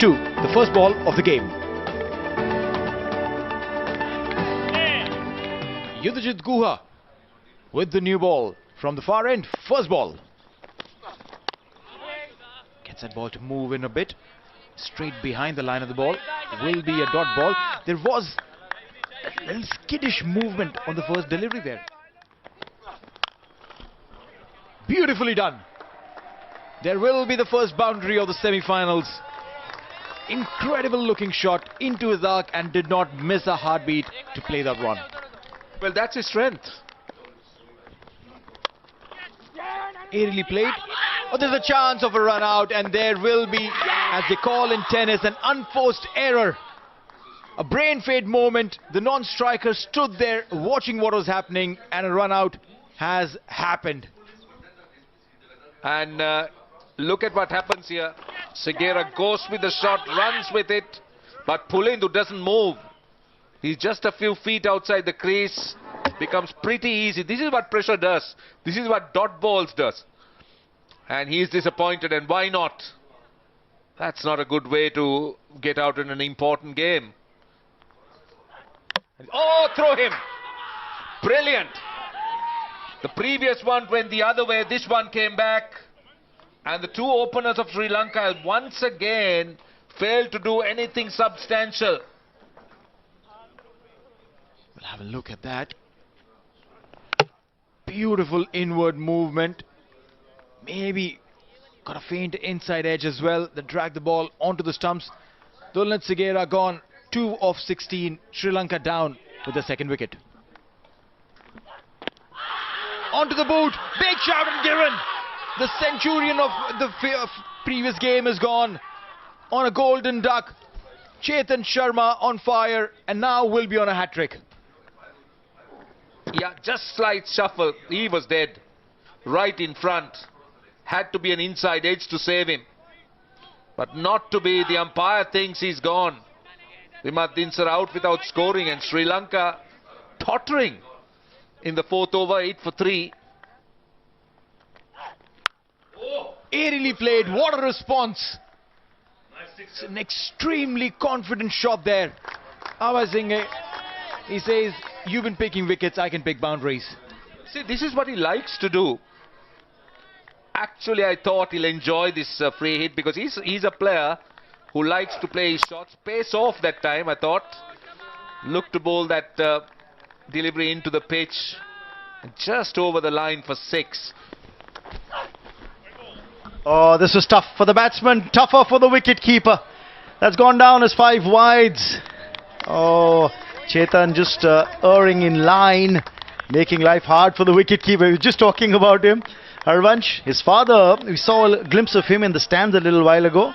to the first ball of the game. Yudhajit Guha with the new ball from the far end. First ball. Gets that ball to move in a bit. Straight behind the line of the ball. Will be a dot ball. There was a little skittish movement on the first delivery there. Beautifully done. There will be the first boundary of the semi-finals. Incredible looking shot into his arc and did not miss a heartbeat to play that one. Well, that's his strength. Aerially played. Oh, there's a chance of a run out, and there will be, as they call in tennis, an unforced error. A brain fade moment. The non-striker stood there watching what was happening, and a run out has happened. And look at what happens here. Segera goes with the shot, runs with it, but Pulendu doesn't move. He's just a few feet outside the crease. Becomes pretty easy. This is what pressure does. This is what dot balls does. And he's disappointed, and why not? That's not a good way to get out in an important game. Oh, throw him! Brilliant! The previous one went the other way. This one came back. And the two openers of Sri Lanka once again failed to do anything substantial. We'll have a look at that. Beautiful inward movement. Maybe got a faint inside edge as well that dragged the ball onto the stumps. Dulnath Segera gone 2 of 16. Sri Lanka down with the second wicket. Onto the boot. Big shot and given. The centurion of the previous game is gone on a golden duck. Chetan Sharma on fire and now will be on a hat-trick. Yeah, just slight shuffle. He was dead. Right in front. Had to be an inside edge to save him. But not to be. The umpire thinks he's gone. Vimat Dinsar out without scoring, and Sri Lanka tottering in the fourth over, 8 for 3. Aerially played. What a response. It's an extremely confident shot there. Abhay Singh, he says, you've been picking wickets, I can pick boundaries. See, this is what he likes to do. Actually, I thought he'll enjoy this free hit because he's a player who likes to play his shots. Pace off that time, I thought. Look to bowl that delivery into the pitch. Just over the line for 6. Oh, this was tough for the batsman, tougher for the wicket keeper. That's gone down as 5 wides. Oh, Chetan just erring in line, making life hard for the wicket keeper. We were just talking about him. Harvansh, his father, we saw a glimpse of him in the stands a little while ago.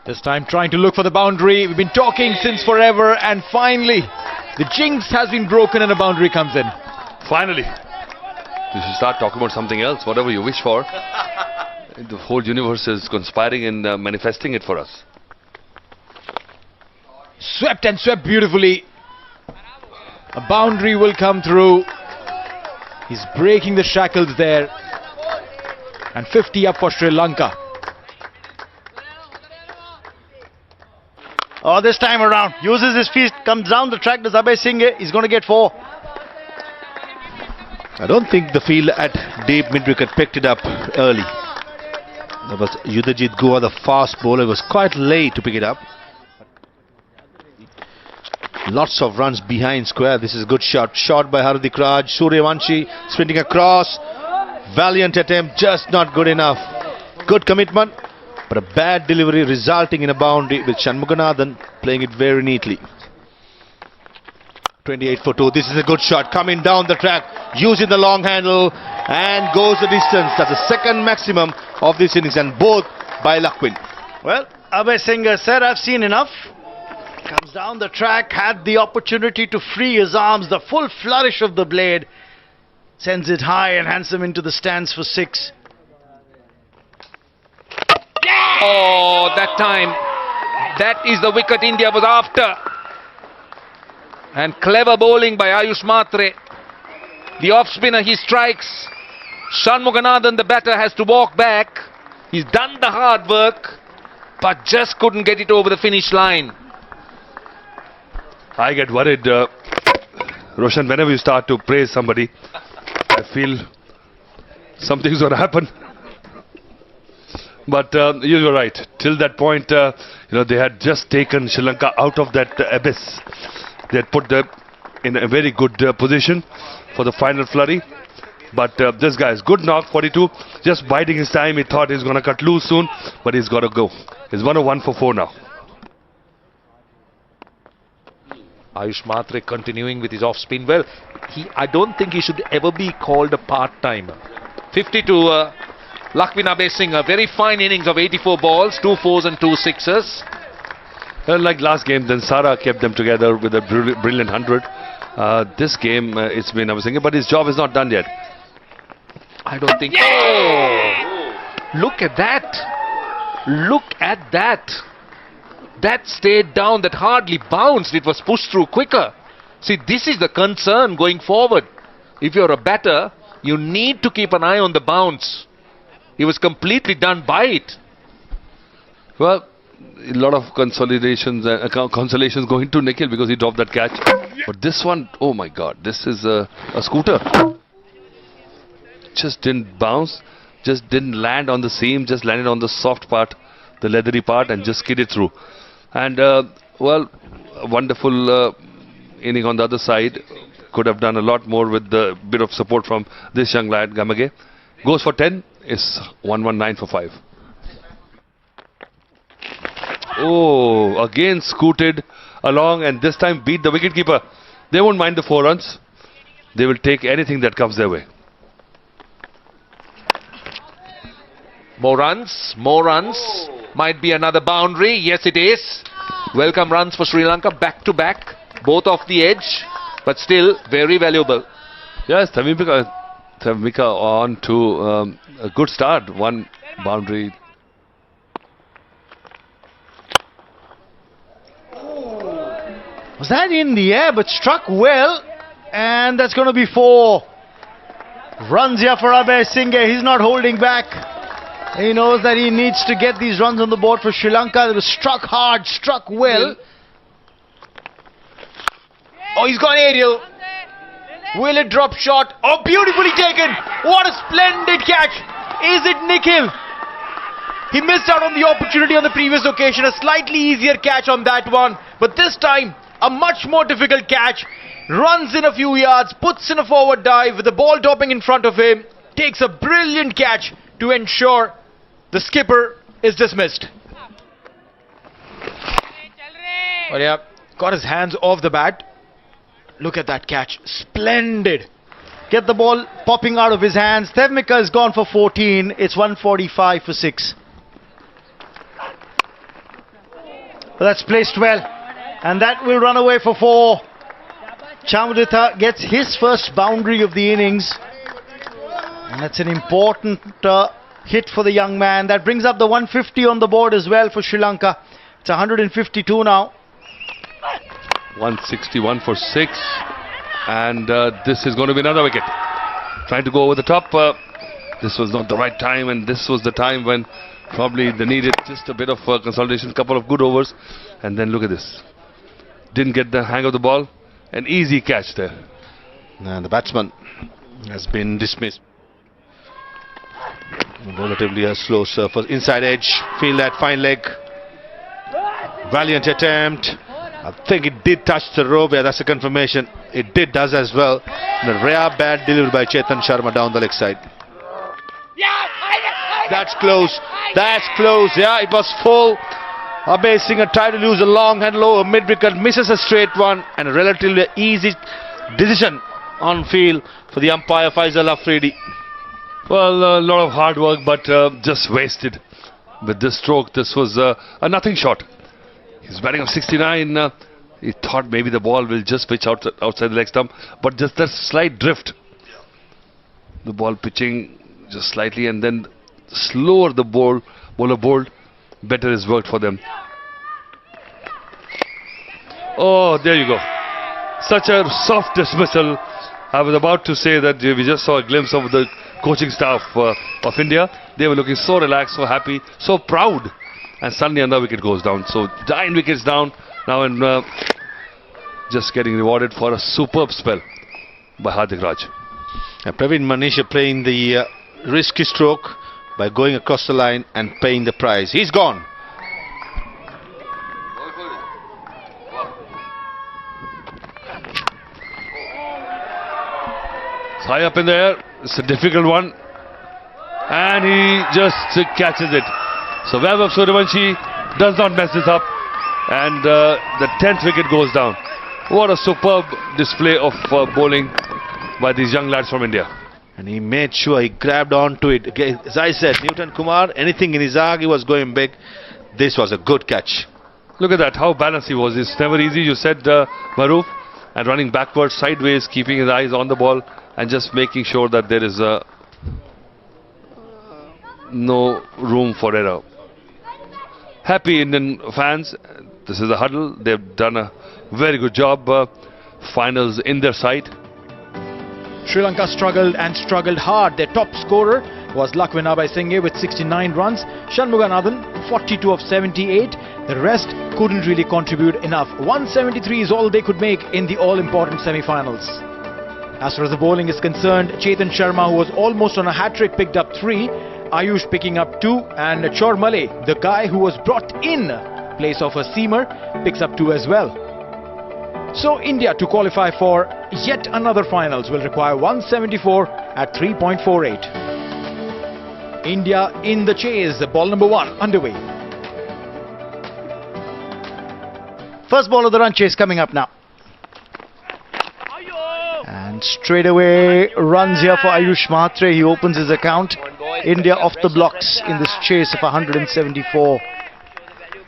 This time trying to look for the boundary. We've been talking since forever, and finally the jinx has been broken and a boundary comes in. Finally. You should start talking about something else, whatever you wish for. The whole universe is conspiring and manifesting it for us. Swept and swept beautifully. A boundary will come through. He's breaking the shackles there. And 50 up for Sri Lanka. Oh, this time around, uses his feet, comes down the track, does Abhay Singh, he's going to get 4. I don't think the field at deep mid-wicket picked it up early. That was Yudhajit Guha, the fast bowler, was quite late to pick it up. Lots of runs behind square. This is a good shot. Shot by Hardik Raj. Suryavanshi sprinting across. Valiant attempt, just not good enough. Good commitment, but a bad delivery resulting in a boundary with Shanmuganathan playing it very neatly. 28 for 2. This is a good shot coming down the track, using the long handle and goes the distance. That's the second maximum of this innings, and both by Lakwin. Well, Abhay Singh said, I've seen enough. Comes down the track, had the opportunity to free his arms. The full flourish of the blade sends it high and handsome into the stands for 6. Oh, that time. That is the wicket India was after. And clever bowling by Ayush Matre. The off spinner, he strikes. Shanmuganathan, the batter, has to walk back. He's done the hard work, but just couldn't get it over the finish line. I get worried, Roshan, whenever you start to praise somebody, I feel something's going to happen. But you were right. Till that point, they had just taken Sri Lanka out of that abyss. They had put them in a very good position for the final flurry. But this guy is good knock, 42, just biding his time. He thought he's going to cut loose soon, but he's got to go. He's 101 for 4 now. Ayush Matre continuing with his off-spin. Well, I don't think he should ever be called a part-timer. 52, Lakhvin Abesing, a very fine innings of 84 balls, 2 4s and 2 6s. Like last game, then Sara kept them together with a brilliant 100. This game, it's been, I was thinking, but his job is not done yet. I don't think... Oh! Look at that! Look at that! That stayed down, that hardly bounced. It was pushed through quicker. See, this is the concern going forward. If you're a batter, you need to keep an eye on the bounce. He was completely done by it. Well, a lot of consolations going to Nikhil because he dropped that catch. But this one, oh my God, this is a scooter. Just didn't bounce, just didn't land on the seam, just landed on the soft part, the leathery part, and just skidded through. And well, a wonderful inning on the other side. Could have done a lot more with the bit of support from this young lad, Gamage. Goes for 10, is 119 for 5. Oh, again scooted along, and this time beat the wicketkeeper. They won't mind the 4 runs. They will take anything that comes their way. More runs, more runs. Might be another boundary. Yes, it is. Welcome runs for Sri Lanka, back to back, both off the edge, but still very valuable. Yes, Thavimika on to a good start. 1 boundary. Was that in the air but struck well, and that's going to be 4 runs here for Abhay Singh. He's not holding back. He knows that he needs to get these runs on the board for Sri Lanka. It was struck hard, struck well. Oh, he's gone aerial. Will it drop short? Oh, beautifully taken. What a splendid catch. Is it Nikhil? He missed out on the opportunity on the previous occasion. A slightly easier catch on that one. But this time, a much more difficult catch. Runs in a few yards, puts in a forward dive with the ball topping in front of him. Takes a brilliant catch to ensure the skipper is dismissed. Well, yeah, got his hands off the bat. Look at that catch. Splendid. Get the ball popping out of his hands. Tevmika has gone for 14. It's 145 for 6. Well, that's placed well. And that will run away for 4. Chamuditha gets his first boundary of the innings. And that's an important hit for the young man. That brings up the 150 on the board as well for Sri Lanka. It's 152 now. 161 for 6. And this is going to be another wicket. Trying to go over the top. This was not the right time, and this was the time when probably they needed just a bit of consolidation, couple of good overs. And then look at this. Didn't get the hang of the ball. An easy catch there. And the batsman has been dismissed. Relatively a slow surface. Inside edge. Feel that fine leg. Valiant attempt. I think it did touch the rope. Yeah, that's a confirmation. It does as well. And a rare bad delivery by Chetan Sharma down the leg side. That's close. That's close. Yeah, it was full. Abhay Singh tried to lose a long and low, a mid-wicket, misses a straight one, and a relatively easy decision on field for the umpire Faisal Afridi. Well, a lot of hard work, but just wasted with this stroke. This was a nothing shot. He's batting of 69. He thought maybe the ball will just pitch outside the leg stump, but just that slight drift. The ball pitching just slightly, and then slower the bowler bowled, better is worked for them. Oh, there you go. Such a soft dismissal. I was about to say that we just saw a glimpse of the coaching staff of India. They were looking so relaxed, so happy, so proud. And suddenly another wicket goes down. So giant wickets down now, and just getting rewarded for a superb spell by Hardik Raj. And Praveen Manisha playing the risky stroke by going across the line and paying the price. He's gone. It's high up in the air. It's a difficult one. And he just catches it. So Vaibhav Suryavanshi does not mess this up. And the 10th wicket goes down. What a superb display of bowling by these young lads from India. And he made sure he grabbed onto it. Okay, as I said, Newton Kumar, anything in his arg, he was going big. This was a good catch. Look at that, how balanced he was. It's never easy, you said, Maroof. And running backwards, sideways, keeping his eyes on the ball and just making sure that there is no room for error. Happy Indian fans. This is a huddle. They've done a very good job. Finals in their sight. Sri Lanka struggled and struggled hard. Their top scorer was Lakshmana Singhe with 69 runs. Shanmuganathan 42 of 78. The rest couldn't really contribute enough. 173 is all they could make in the all-important semi-finals. As far as the bowling is concerned, Chetan Sharma, who was almost on a hat-trick, picked up 3. Ayush picking up 2, and Chormale, the guy who was brought in place of a seamer, picks up 2 as well. So India to qualify for yet another finals will require 174 at 3.48. India in the chase, ball number 1 underway. First ball of the run chase coming up now. And straight away runs here for Ayush Mhatre. He opens his account. India off the blocks in this chase of 174.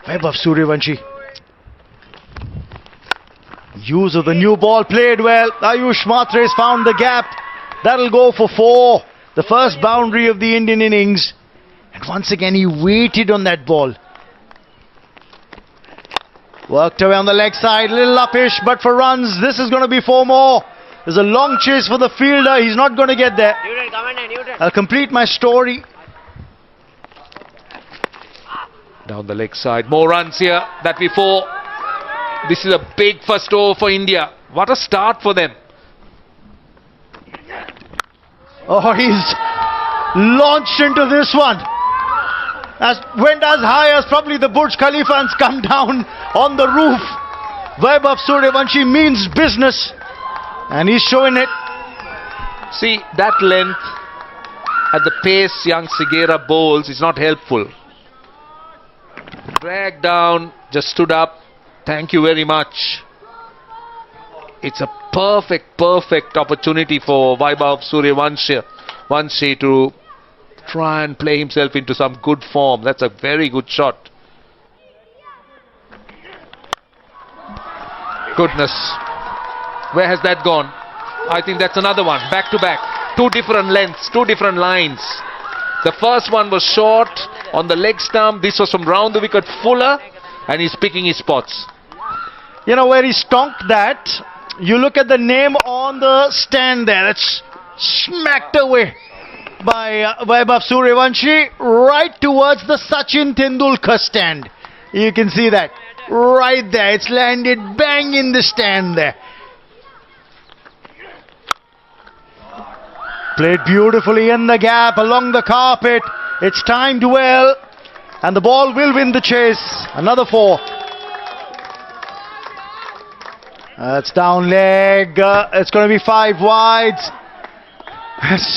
Vaibhav Suryavanshi. Use of the new ball played well. Ayush Mhatre has found the gap. That'll go for 4. The first boundary of the Indian innings. And once again he waited on that ball. Worked away on the leg side. Little uppish, but for runs this is going to be 4 more. There's a long chase for the fielder. He's not going to get there. I'll complete my story. Down the leg side. More runs here than before. This is a big first over for India. What a start for them. Oh, he's launched into this one. Went as high as probably the Burj Khalifa and come down on the roof. Vaibhav Suryavanshi means business. And he's showing it. See, that length at the pace young Sigera bowls is not helpful. Dragged down, just stood up. Thank you very much. It's a perfect opportunity for Vaibhav Suryavanshi to try and play himself into some good form. That's a very good shot. Goodness. Where has that gone? I think that's another one. Back to back. 2 different lengths, 2 different lines. The first one was short on the leg stump. This was from round the wicket fuller. And he's picking his spots. You know where he stonked that? You look at the name on the stand there. It's smacked away by Vaibhav Suryavanshi right towards the Sachin Tendulkar stand. You can see that. Right there. It's landed bang in the stand there. Played beautifully in the gap along the carpet. It's timed well. And the ball will win the chase. Another 4. That's down leg. It's going to be 5 wides.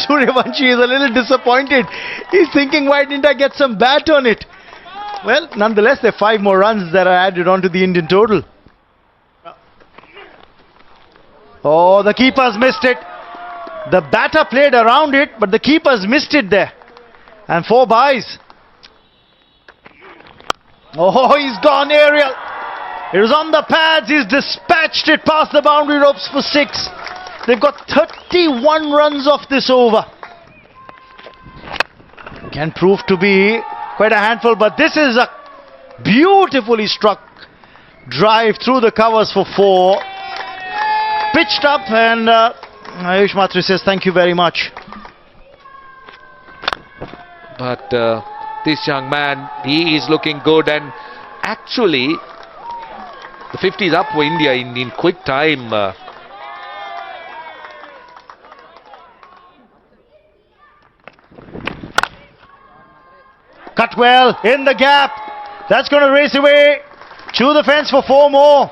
Suryavanshi is a little disappointed. He's thinking, why didn't I get some bat on it? Well, nonetheless, there are 5 more runs that are added onto the Indian total. Oh, the keeper's missed it. The batter played around it, but the keeper's missed it there. And 4 byes. Oh, he's gone aerial. It was on the pads. He's dispatched it past the boundary ropes for 6. They've got 31 runs off this over. Can prove to be quite a handful, but this is a beautifully struck drive through the covers for 4. Pitched up and Ayush Mhatre says thank you very much. But this young man, he is looking good, and actually the 50 is up for India in quick time. Cut well in the gap. That's going to race away to the fence for 4 more.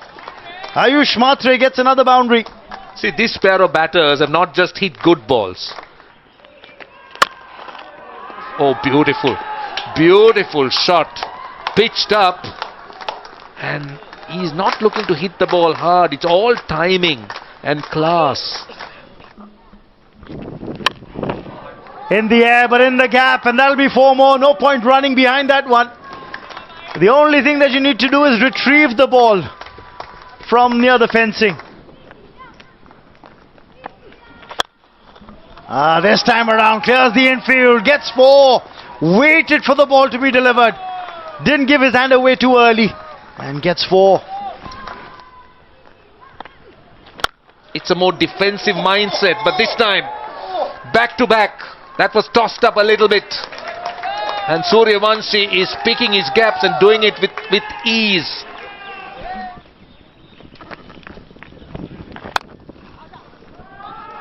Ayush Mhatre gets another boundary. See, this pair of batters have not just hit good balls. Oh, beautiful. Beautiful shot. Pitched up. And he's not looking to hit the ball hard. It's all timing and class. In the air, but in the gap, and that'll be 4 more. No point running behind that one. The only thing that you need to do is retrieve the ball from near the fencing. This time around, clears the infield, gets 4. Waited for the ball to be delivered. Didn't give his hand away too early, and gets 4. It's a more defensive mindset, but this time, back to back. That was tossed up a little bit. And Suryavanshi is picking his gaps and doing it with ease.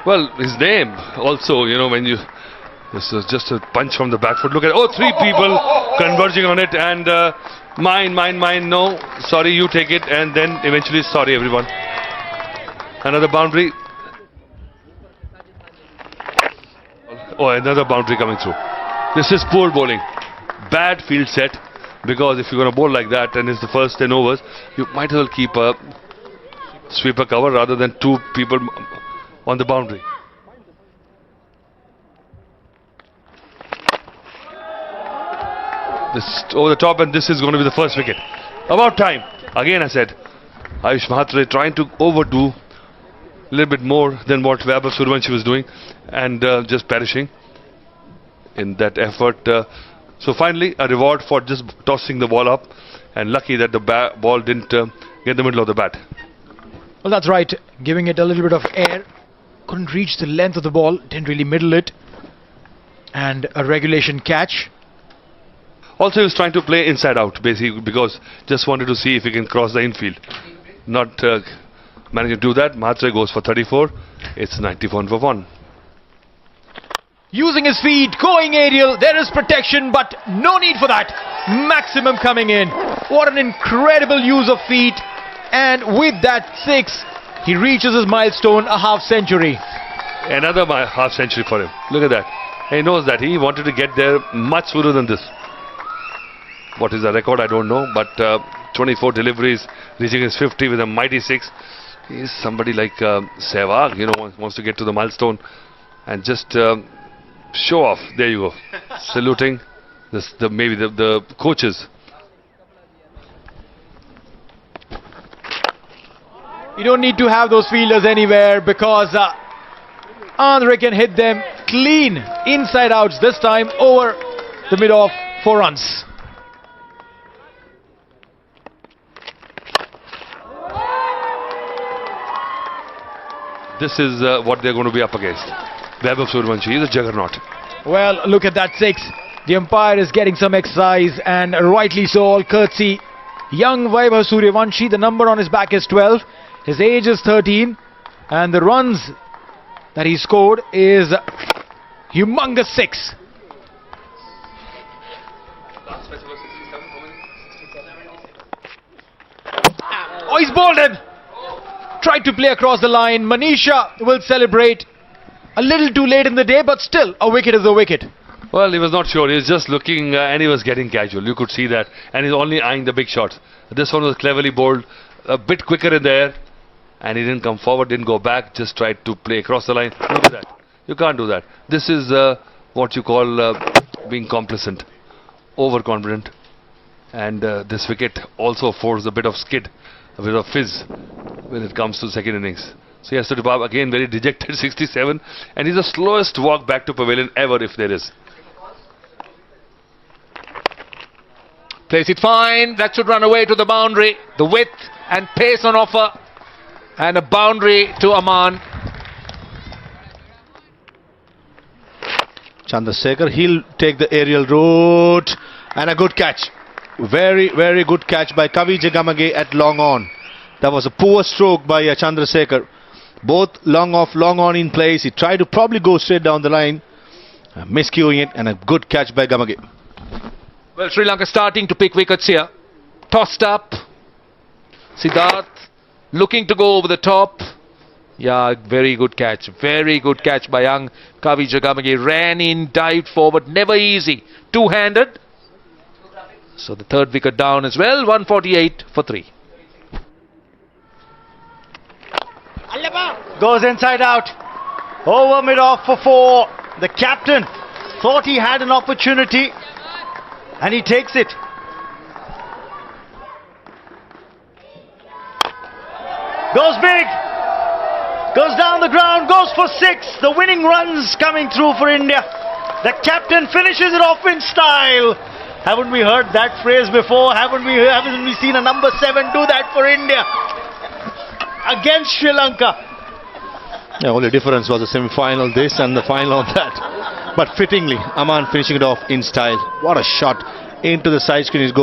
Well, his name also, you know, when you... This is just a punch from the back foot. Look at... Oh, 3 people converging on it, and mine, no. Sorry, you take it, and then eventually, sorry, everyone. Another boundary. Oh, another boundary coming through. This is poor bowling. Bad field set, because if you're going to bowl like that and it's the first 10 overs, you might as well keep a sweeper cover rather than 2 people on the boundary. This over the top, and this is going to be the first wicket. About time. Again, I said, Ayush Mhatre trying to overdo a little bit more than what Vaibhav Suryavanshi was doing, and just perishing in that effort. So finally, a reward for just tossing the ball up, and lucky that the ball didn't get the middle of the bat. Well, that's right. Giving it a little bit of air. Couldn't reach the length of the ball. Didn't really middle it. And a regulation catch. Also, he was trying to play inside out, basically, because just wanted to see if he can cross the infield. Not managing to do that. Mhatre goes for 34. It's 94 for 1. Using his feet, going aerial. There is protection, but no need for that. Maximum coming in. What an incredible use of feet. And with that 6, he reaches his milestone, a half century. Another half century for him. Look at that. He knows that. He wanted to get there much sooner than this. What is the record? I don't know. But 24 deliveries, reaching his 50 with a mighty 6. He's somebody like Sehwag, you know, wants to get to the milestone and just show off. There you go. Saluting maybe the coaches. You don't need to have those fielders anywhere, because Andre can hit them clean inside outs, this time over the mid-off 4 runs. This is what they're going to be up against. Vaibhav Suryavanshi is a juggernaut. Well, look at that 6. The umpire is getting some exercise, and rightly so, all courtesy. Young Vaibhav Suryavanshi, the number on his back is 12. His age is 13. And the runs that he scored is humongous 6. Oh, he's bowled him. Tried to play across the line. Manisha will celebrate. A little too late in the day, but still, a wicket is a wicket. Well, he was not sure. He was just looking and he was getting casual. You could see that. And he's only eyeing the big shots. This one was cleverly bowled, a bit quicker in the air. And he didn't come forward, didn't go back, just tried to play across the line. Look at that. You can't do that. This is what you call being complacent, overconfident. And this wicket also affords a bit of skid, a bit of fizz when it comes to second innings. So he has to depart again, very dejected, 67. And he's the slowest walk back to pavilion ever, if there is. Plays it fine. That should run away to the boundary. The width and pace on offer. And a boundary to Aman. Chandrasekhar, he'll take the aerial route, and a good catch. Very, very good catch by Kavi Jagamage at long on. That was a poor stroke by Chandrasekhar. Both long off, long on in place. He tried to probably go straight down the line, miscuing it, and a good catch by Gamage. Well, Sri Lanka starting to pick wickets here. Tossed up. Siddharth looking to go over the top. Yeah, very good catch. Very good catch by young Kavi Jagamage. Ran in, dived forward. Never easy. Two-handed. So the third wicket down as well. 148 for 3. Goes inside out. Over mid-off for 4. The captain thought he had an opportunity, and he takes it. Goes big. Goes down the ground. Goes for 6. The winning runs coming through for India. The captain finishes it off in style. Haven't we heard that phrase before? Haven't we seen a number 7 do that for India against Sri Lanka? The only difference was the semi-final this and the final of that. But fittingly, Aman finishing it off in style. What a shot into the side screen is goal.